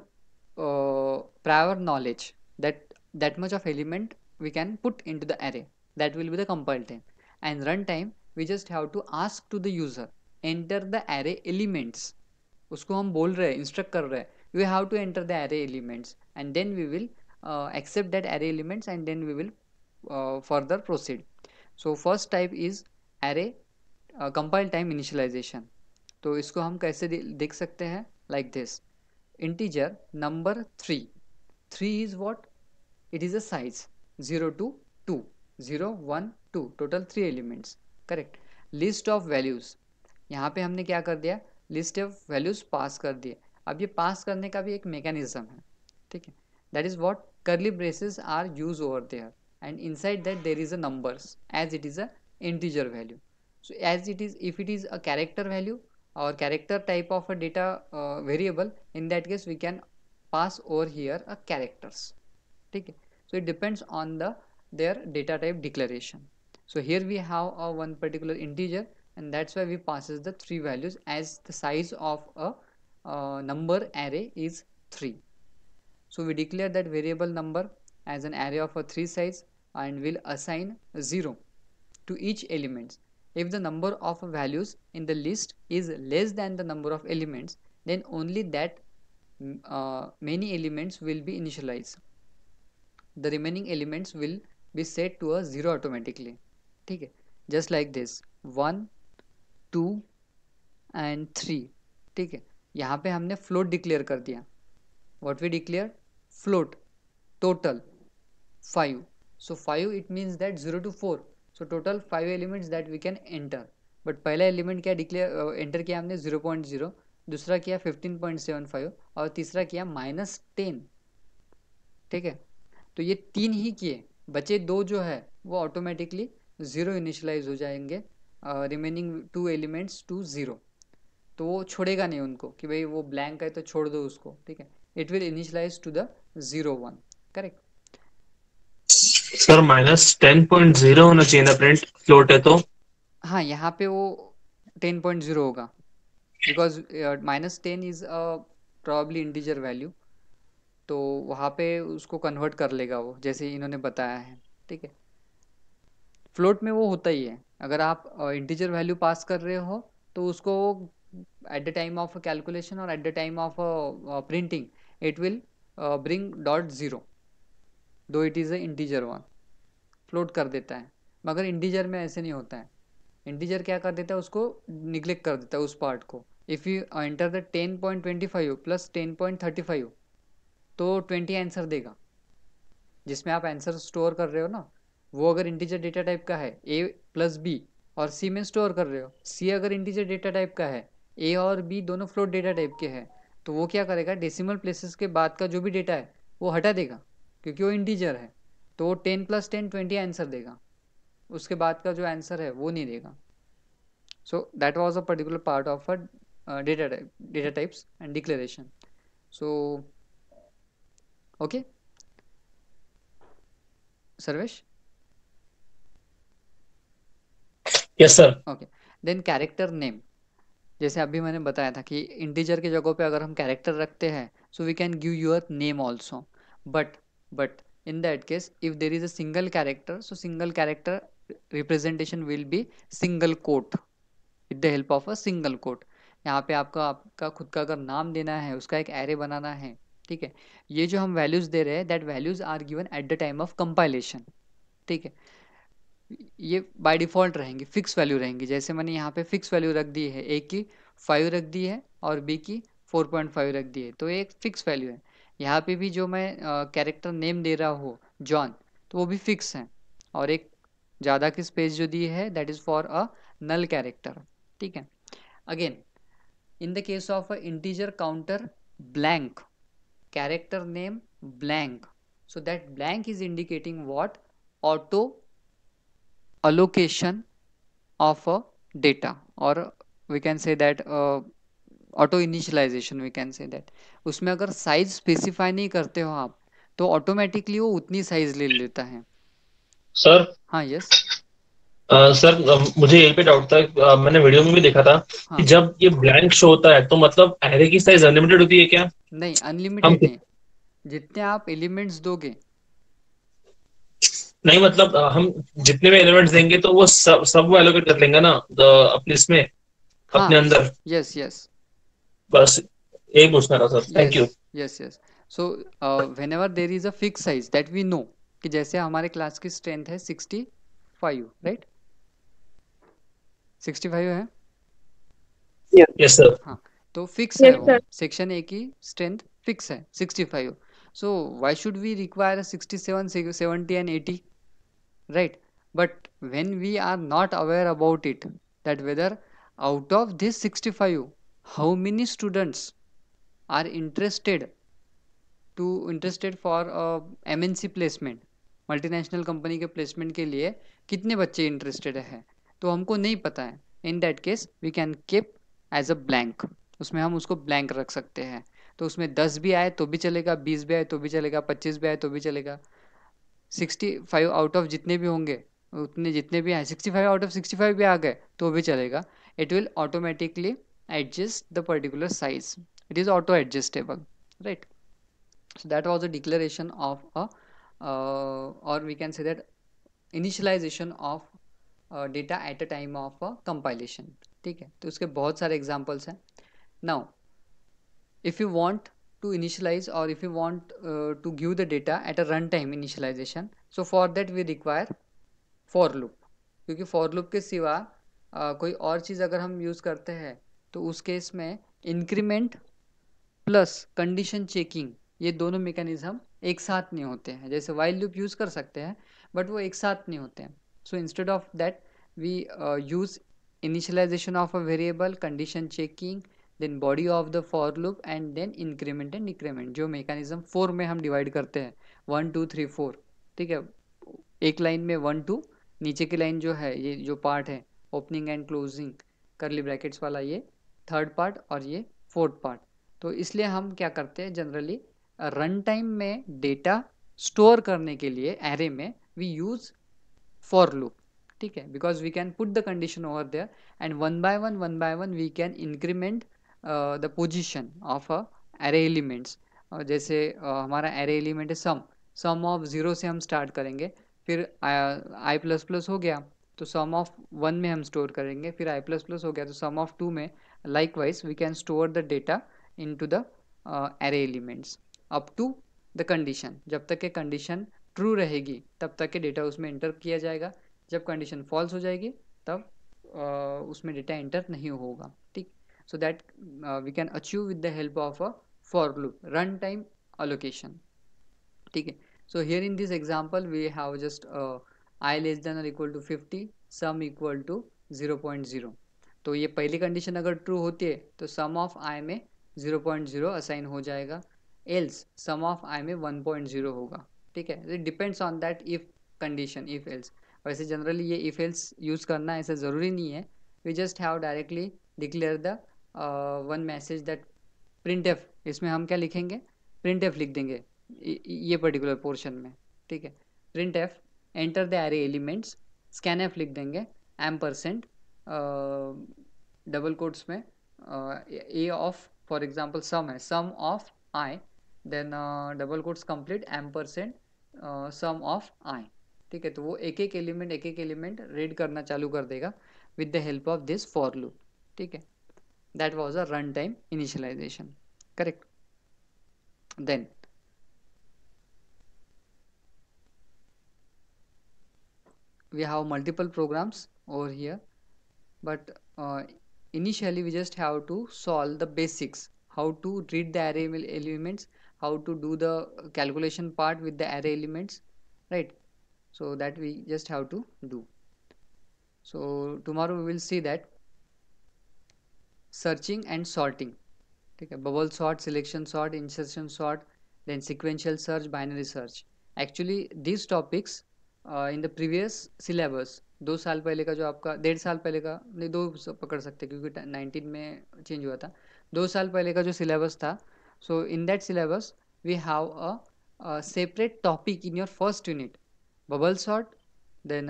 prior knowledge that much of element we can put into the array, that will be the compile time। and run time, we just have to ask to the user enter the array elements। उसको हम बोल रहे हैं, instruct कर रहे हैं, you have to enter the array elements and then we will accept that array elements and then we will further proceed। so first type is array compile time initialization। तो इसको हम कैसे देख सकते हैं, like this, integer number 3 is what, it is a size 0 to 2, 0 1 2, total 3 elements, correct। list of values, यहाँ पे हमने क्या कर दिया, लिस्ट ऑफ वैल्यूज पास कर दिए। अब ये पास करने का भी एक मैकेनिज्म है, ठीक है, that is what curly braces are used over there and inside that there is a numbers as it is a integer value। so as it is, if it is a character value or character type of a data variable, in that case we can pass over here a characters, ठीक है। so it depends on the their data type declaration। so here we have a one particular integer and that's why we passes the 3 values as the size of a number array is 3। so we declare that variable number as an array of a 3 size and will assign 0 to each element। if the number of values in the list is less than the number of elements, then only that many elements will be initialized, the remaining elements will be set to a 0 automatically, ठीक है, just like this 1 2 and 3, ठीक है। यहाँ पे हमने float declare कर दिया, what we declared, float total 5। so 5 it means that 0 to 4, so total 5 elements that we can enter। but पहला एलिमेंट क्या डिक्लेयर एंटर किया हमने 0.0, दूसरा किया 15.75 और तीसरा किया -10, ठीक है। तो ये 3 ही किए, बचे 2 जो है वो ऑटोमेटिकली 0 इनिशियलाइज हो जाएंगे, रिमेनिंग 2 एलिमेंट्स टू 0। तो वो छोड़ेगा नहीं उनको कि भाई वो ब्लैंक है तो छोड़ दो उसको, ठीक है, it will initialise to the 0 1, correct. Sir -10.0 होना चाहिए ना, प्रिंट फ्लोट है तो। हाँ, यहाँ पे वो 10.0 होगा because -10 is a probably integer value, तो वहाँ पे उसको कन्वर्ट कर लेगा वो, जैसे इन्होंने बताया है, ठीक है। फ्लोट में वो होता ही है, अगर आप इंटीजर वैल्यू पास कर रहे हो तो उसको at the time of calculation or at the time of printing it will bring .0 though it is a integer one, float कर देता है। मगर इंटीजर में ऐसे नहीं होता है, इंटीजर क्या कर देता है, उसको निग्लेक्ट कर देता है उस पार्ट को। If you enter the 10.25 plus 10.35 तो 20 आंसर देगा, जिसमें आप आंसर स्टोर कर रहे हो ना, वो अगर इंटीजर डेटा टाइप का है a प्लस b और c में स्टोर कर रहे हो, c अगर इंटीजर डेटा टाइप का है, a और b दोनों फ्लोट डेटा टाइप के हैं, तो वो क्या करेगा, डेसिमल प्लेसेस के बाद का जो भी डेटा है वो हटा देगा क्योंकि वो इंटीजर है, तो वो 10 + 10 20 आंसर देगा, उसके बाद का जो आंसर है वो नहीं देगा। So that was a particular part of a data types and declaration. So okay Sarvesh, yes sir. Okay. Then character name, जैसे अभी मैंने बताया था कि इंटीजर के जगह पे अगर हम कैरेक्टर रखते हैं so we can give your name also, but in that case if there is a single character, so single character representation will be single quote with the help of a single quote. यहाँ पे आपका खुद का अगर नाम देना है, उसका एक एरे बनाना है, ठीक है। ये जो हम वैल्यूज दे रहे हैं that values are given at the time of compilation, ठीक है। ये बाय डिफ़ॉल्ट रहेंगी, फिक्स वैल्यू रहेंगी, जैसे मैंने यहाँ पे फिक्स वैल्यू रख दी है, ए की 5 रख दी है और बी की 4.5 रख दी है, तो एक फिक्स वैल्यू है। यहाँ पे भी जो मैं कैरेक्टर नेम दे रहा हूँ जॉन, तो वो भी फिक्स है, और एक ज़्यादा की स्पेस जो दी है that is for a null character, ठीक है। Again in the case of a integer counter blank, character name blank. So that blank is indicating what? Auto allocation of a data, or we can say that auto initialization, we can say that. उसमें अगर size specify नहीं करते हो आप तो automatically वो उतनी size ले लेता है. सर हाँ यस. सर मुझे यही पे डाउट था. मैंने वीडियो में भी देखा था कि हाँ. जब ये ब्लैंक शो होता है तो मतलब एरे की साइज अनलिमिटेड होती है क्या? नहीं, हम अनलिमिटेड नहीं. जितने आप एलिमेंट्स दोगे. नहीं मतलब हम जितने भी एलिमेंट्स देंगे तो वो सब वो एलोकेट कर लेंगे ना अपने इसमें, हाँ. अपने अंदर. Yes yes. बस यही पूछना था sir. Thank you. Yes yes. So whenever there is a fix size that we know, कि जैसे हमारे क्लास की स्ट्रेंथ है 65, राइट? 65 है. Yes sir. हाँ, तो फिक्स है Yes, वो. sir. सेक्शन ए की स्ट्रेंथ फिक्स है 65. So why should we require 67, 70 and 80, right? But when we are not aware about it, that whether out of this 65 how many students are interested for MNC placement, multinational company के placement के लिए कितने बच्चे interested है, तो हमको नहीं पता है. In that case we can keep as a blank. उसमें हम उसको ब्लैंक रख सकते हैं. तो उसमें 10 भी आए तो भी चलेगा, 20 भी आए तो भी चलेगा, 25 भी आए तो भी चलेगा. 65 आउट ऑफ जितने भी होंगे, उतने जितने भी आए, 65 आउट ऑफ 65 भी आ गए तो भी चलेगा. It will automatically adjust the particular size. It is auto adjustable, right? So that was a declaration of a or we can say that initialization of data at a time of a compilation. ठीक है, तो उसके बहुत सारे examples हैं. Now if you want to initialize or if you want to give the data at a runtime initialization, so for that we require for loop. क्योंकि for loop के सिवा कोई और चीज़ अगर हम यूज़ करते हैं तो उस केस में इंक्रीमेंट प्लस कंडीशन चेकिंग, ये दोनों मैकेनिज्म एक साथ नहीं होते हैं. जैसे वाइल लूप यूज़ कर सकते हैं बट वो एक साथ नहीं होते हैं. So instead of that we use initialisation of a variable, condition checking, then body of the for loop and then increment and decrement, जो मैकेनिज्म 4 में हम डिवाइड करते हैं. 1 2 3 4. ठीक है, एक लाइन में 1 2, नीचे की लाइन जो है ये जो पार्ट है ओपनिंग एंड क्लोजिंग करली ब्रैकेट्स वाला, ये थर्ड पार्ट और ये फोर्थ पार्ट. तो इसलिए हम क्या करते हैं जनरली रन टाइम में डेटा स्टोर करने के लिए एरे में वी यूज फॉर लूप. ठीक है, because we can put the condition over there and one by one we can increment the position of a array elements. जैसे हमारा array element है सम ऑफ 0 से हम स्टार्ट करेंगे, फिर आई प्लस प्लस हो गया तो सम ऑफ 1 में हम स्टोर करेंगे, फिर आई प्लस प्लस हो गया तो सम ऑफ 2 में. likewise we can store the data into the array elements up to the condition. जब तक के कंडीशन ट्रू रहेगी तब तक के डेटा उसमें एंटर किया जाएगा. जब कंडीशन फॉल्स हो जाएगी तब उसमें डेटा एंटर नहीं होगा. ठीक, so that we can achieve with the help of a for loop run time allocation. ठीक है, so here in this example we have just i less than और equal to 50, sum equal to 0.0. तो ये पहली condition अगर true होती है तो सम ऑफ आई में 0.0 असाइन हो जाएगा, एल्स सम ऑफ आई में 1.0 होगा. ठीक है, it depends on that if condition, if else. वैसे जनरली ये इफ एल्स यूज़ करना ऐसा ज़रूरी नहीं है. We just have directly declare the one message that printf. इसमें हम क्या लिखेंगे, प्रिंट एफ लिख देंगे ये पर्टिकुलर पोर्शन में. ठीक है, print f enter the array elements, scan f लिख देंगे, एम% डबल कोट्स में a of for example sum है, sum of i, then double quotes complete एम% सम ऑफ आई. ठीक है, तो वो एक एक एलिमेंट रीड करना चालू कर देगा with the help of this for loop. ठीक है, that was a run time initialisation. Correct. Then we have multiple programs over here, but initially we just have to solve the basics, how to read the array elements, how to do the calculation part with the array elements, right? So that we just have to do. So tomorrow we will see that searching and sorting. ठीक है, bubble sort, selection sort, insertion sort, then sequential search, binary search. Actually these topics in the previous syllabus 2 साल पहले का जो आपका 1.5 साल पहले का नहीं 2 पकड़ सकते क्योंकि 19 में चेंज हुआ था 2 साल पहले का जो सिलेबस था so in that syllabus we have a separate topic in your first unit bubble sort then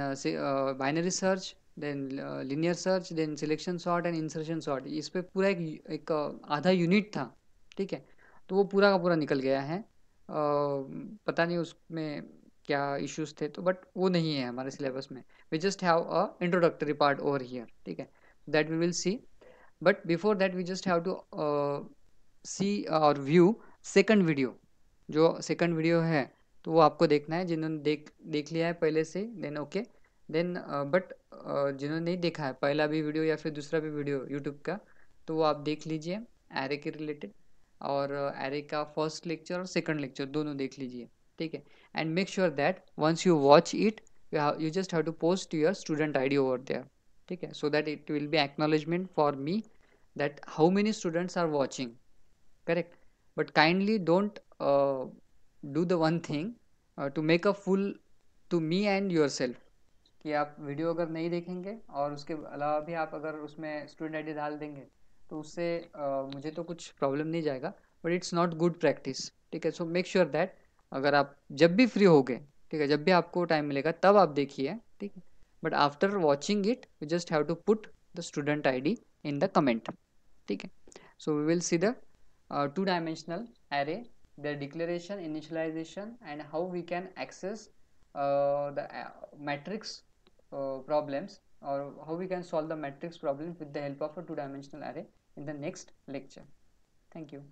binary search then linear search then selection sort and insertion sort इस पे पूरा एक आधा यूनिट था ठीक है तो वो पूरा का पूरा निकल गया है पता नहीं उसमें क्या इश्यूज थे तो बट वो नहीं है हमारे सिलेबस में we just have a introductory part over here ठीक है that we will see but before that we just have to see और व्यू सेकंड वीडियो जो सेकंड वीडियो है तो वो आपको देखना है जिन्होंने देख लिया है पहले से देन ओके देन बट जिन्होंने नहीं देखा है पहला भी वीडियो या फिर दूसरा भी वीडियो यूट्यूब का तो वो आप देख लीजिए एरे के रिलेटेड और एरे का फर्स्ट लेक्चर और सेकंड लेक्चर दोनों देख लीजिए ठीक है and make sure that once you watch it you just have to post your student ID over there ठीक है so that it will be acknowledgement for me that how many students are watching correct but kindly don't do the one thing to make a fool to me and yourself कि आप video अगर नहीं देखेंगे और उसके अलावा भी आप अगर उसमें स्टूडेंट आईडी डाल देंगे तो उससे मुझे तो कुछ प्रॉब्लम नहीं जाएगा but it's not good practice ठीक है सो मेक श्योर दैट अगर आप जब भी फ्री होगे ठीक है जब भी आपको टाइम मिलेगा तब आप देखिए ठीक है but after watching it you just have to put the student ID in the comment ठीक है so we will see the 2-dimensional array their declaration initialization and how we can access the matrix problems or how we can solve the matrix problems with the help of a 2-dimensional array in the next lecture. Thank you.